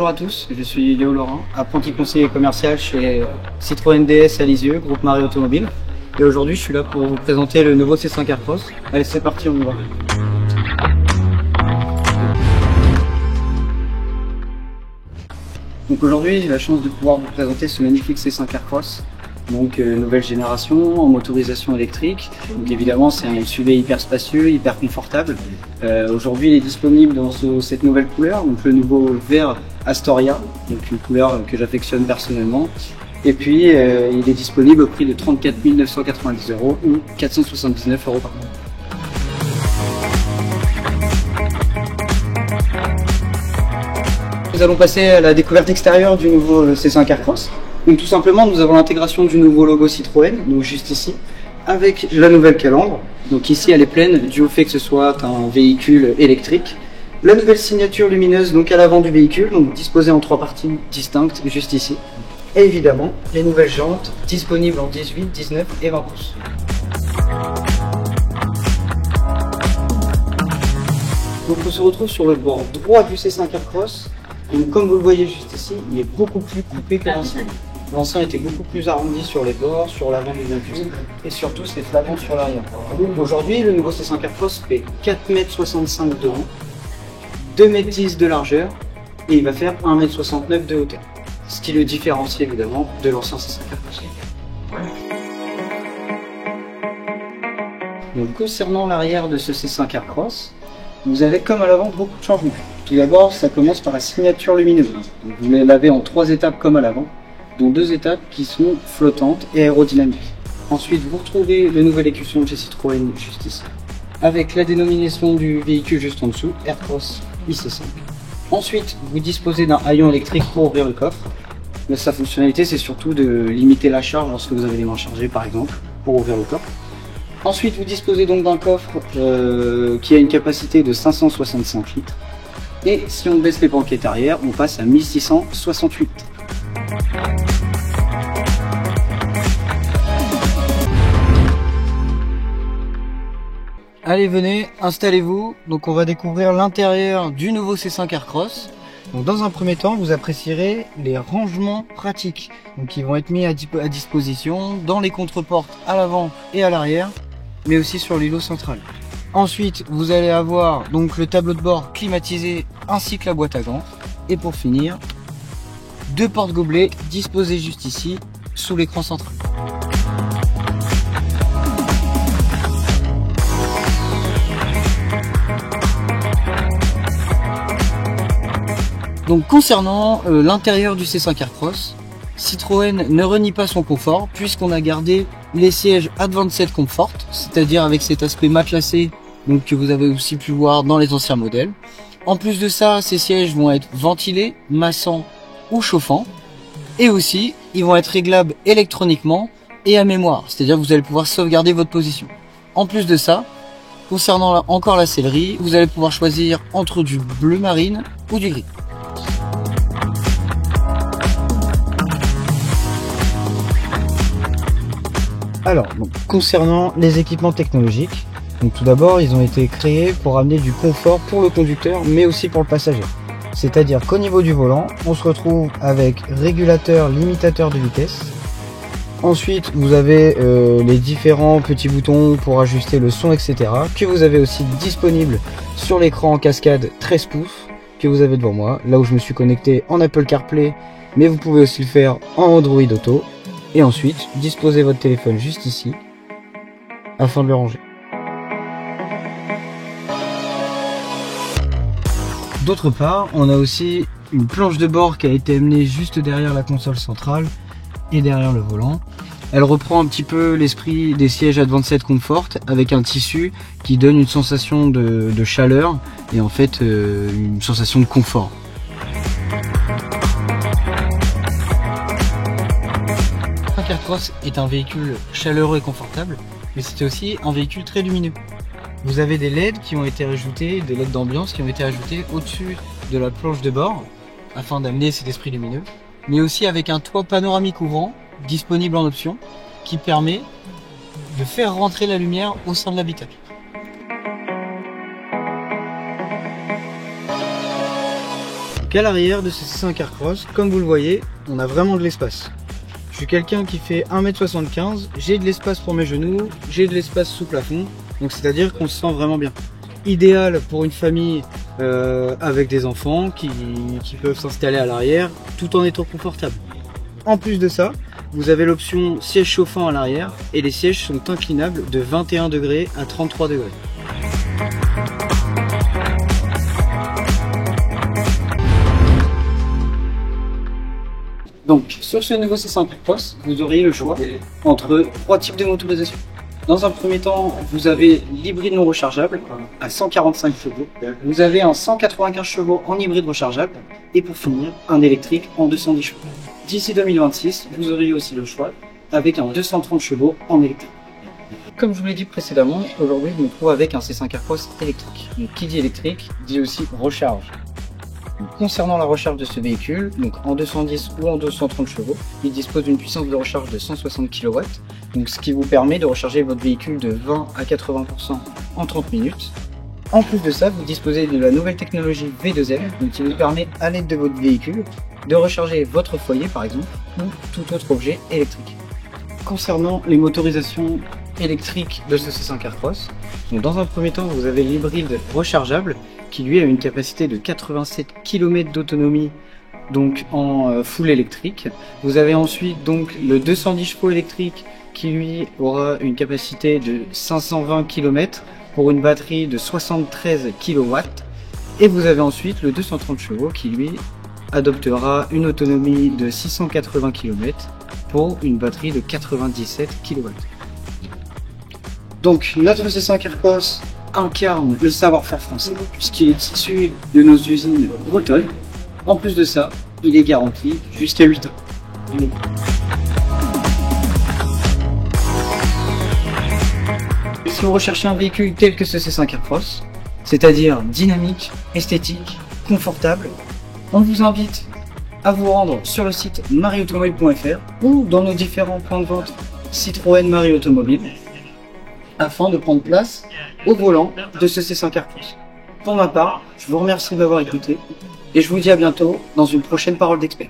Bonjour à tous, je suis Léo Laurent, apprenti conseiller commercial chez Citroën DS à Lisieux, groupe Marie Automobile. Et aujourd'hui, je suis là pour vous présenter le nouveau C5 Aircross. Allez, c'est parti, on y va. Donc aujourd'hui, j'ai la chance de pouvoir vous présenter ce magnifique C5 Aircross. Donc nouvelle génération en motorisation électrique. Donc évidemment c'est un SUV hyper spacieux, hyper confortable. Aujourd'hui il est disponible dans cette nouvelle couleur, donc le nouveau vert Astoria, donc une couleur que j'affectionne personnellement. Et puis il est disponible au prix de 34 990 € ou 479 € par mois. Nous allons passer à la découverte extérieure du nouveau C5 Aircross. Donc tout simplement, nous avons l'intégration du nouveau logo Citroën, donc juste ici, avec la nouvelle calandre. Donc ici, elle est pleine dû au fait que ce soit un véhicule électrique. La nouvelle signature lumineuse donc à l'avant du véhicule, donc disposée en 3 parties distinctes juste ici. Et évidemment, les nouvelles jantes disponibles en 18, 19 et 20 pouces. Donc on se retrouve sur le bord droit du C5 Aircross. Donc, comme vous le voyez juste ici, il est beaucoup plus coupé que l'ancien. L'ancien était beaucoup plus arrondi sur les bords, sur l'avant du véhicule et surtout c'est flagrant sur l'arrière. Aujourd'hui, le nouveau C5 Aircross fait 4,65 m de haut, 2,10 m de largeur et il va faire 1,69 m de hauteur. Ce qui le différencie évidemment de l'ancien C5 Aircross. Donc, concernant l'arrière de ce C5 Aircross, vous avez comme à l'avant beaucoup de changements. Tout d'abord, ça commence par la signature lumineuse. Donc, vous l'avez en 3 étapes comme à l'avant, dont 2 étapes qui sont flottantes et aérodynamiques. Ensuite, vous retrouvez le nouvel écusson de chez Citroën juste ici, avec la dénomination du véhicule juste en dessous, Aircross IC5. Ensuite, vous disposez d'un haillon électrique pour ouvrir le coffre. Mais sa fonctionnalité, c'est surtout de limiter la charge lorsque vous avez les mains chargées, par exemple, pour ouvrir le coffre. Ensuite, vous disposez donc d'un coffre qui a une capacité de 565 litres. Et si on baisse les banquettes arrière, on passe à 1668. Allez, venez, installez-vous. Donc on va découvrir l'intérieur du nouveau C5 Aircross. Donc dans un premier temps, vous apprécierez les rangements pratiques, donc qui vont être mis à disposition dans les contreportes à l'avant et à l'arrière, mais aussi sur l'îlot central. Ensuite, vous allez avoir donc le tableau de bord climatisé ainsi que la boîte à gants. Et pour finir, 2 porte-gobelets disposés juste ici, sous l'écran central. Donc concernant l'intérieur du C5 Aircross, Citroën ne renie pas son confort puisqu'on a gardé les sièges Advanced Comfort, c'est-à-dire avec cet aspect matelassé donc que vous avez aussi pu voir dans les anciens modèles. En plus de ça, ces sièges vont être ventilés, massants ou chauffants. Et aussi, ils vont être réglables électroniquement et à mémoire, c'est-à-dire que vous allez pouvoir sauvegarder votre position. En plus de ça, concernant encore la sellerie, vous allez pouvoir choisir entre du bleu marine ou du gris. Alors, donc, concernant les équipements technologiques, donc tout d'abord, ils ont été créés pour amener du confort pour le conducteur, mais aussi pour le passager. C'est-à-dire qu'au niveau du volant, on se retrouve avec régulateur, limitateur de vitesse. Ensuite, vous avez les différents petits boutons pour ajuster le son, etc. que vous avez aussi disponible sur l'écran en cascade 13 pouces que vous avez devant moi, là où je me suis connecté en Apple CarPlay, mais vous pouvez aussi le faire en Android Auto. Et ensuite, disposez votre téléphone juste ici, afin de le ranger. D'autre part, on a aussi une planche de bord qui a été amenée juste derrière la console centrale et derrière le volant. Elle reprend un petit peu l'esprit des sièges Advanced Comfort avec un tissu qui donne une sensation de chaleur et en fait une sensation de confort. Le Aircross est un véhicule chaleureux et confortable, mais c'est aussi un véhicule très lumineux. Vous avez des LED qui ont été rajoutés, des LED d'ambiance qui ont été ajoutés au-dessus de la planche de bord afin d'amener cet esprit lumineux, mais aussi avec un toit panoramique ouvrant disponible en option qui permet de faire rentrer la lumière au sein de l'habitacle. Donc à l'arrière de ce C5 Aircross, comme vous le voyez, on a vraiment de l'espace. Je suis quelqu'un qui fait 1m75, j'ai de l'espace pour mes genoux, j'ai de l'espace sous plafond, donc c'est-à-dire qu'on se sent vraiment bien. Idéal pour une famille avec des enfants qui peuvent s'installer à l'arrière tout en étant confortable. En plus de ça, vous avez l'option siège chauffant à l'arrière et les sièges sont inclinables de 21 degrés à 33 degrés. Donc, sur ce nouveau C5 Aircross, vous auriez le choix entre 3 types de motorisation. Dans un premier temps, vous avez l'hybride non rechargeable à 145 chevaux. Vous avez un 195 chevaux en hybride rechargeable. Et pour finir, un électrique en 210 chevaux. D'ici 2026, vous auriez aussi le choix avec un 230 chevaux en électrique. Comme je vous l'ai dit précédemment, aujourd'hui, je me trouve avec un C5 Aircross électrique. Donc, qui dit électrique, dit aussi recharge. Concernant la recharge de ce véhicule, donc en 210 ou en 230 chevaux, il dispose d'une puissance de recharge de 160 kW, donc ce qui vous permet de recharger votre véhicule de 20 à 80% en 30 minutes. En plus de ça, vous disposez de la nouvelle technologie V2M, donc qui vous permet, à l'aide de votre véhicule, de recharger votre foyer par exemple, ou tout autre objet électrique. Concernant les motorisations électriques de ce C5 Aircross, donc dans un premier temps, vous avez l'hybride rechargeable, qui lui a une capacité de 87 km d'autonomie, donc en full électrique. Vous avez ensuite donc le 210 chevaux électrique qui lui aura une capacité de 520 km pour une batterie de 73 kW. Et vous avez ensuite le 230 chevaux qui lui adoptera une autonomie de 680 km pour une batterie de 97 kW. Donc notre C5 Aircross incarne le savoir-faire français, puisqu'il est issu de nos usines bretonnes. En plus de ça, il est garanti jusqu'à 8 ans. Si vous recherchez un véhicule tel que ce C5 Aircross, c'est-à-dire dynamique, esthétique, confortable, on vous invite à vous rendre sur le site mariautomobile.fr ou dans nos différents points de vente Citroën Marie Automobile, afin de prendre place au volant de ce C5 Aircross. Pour ma part, je vous remercie de m'avoir écouté et je vous dis à bientôt dans une prochaine parole d'expert.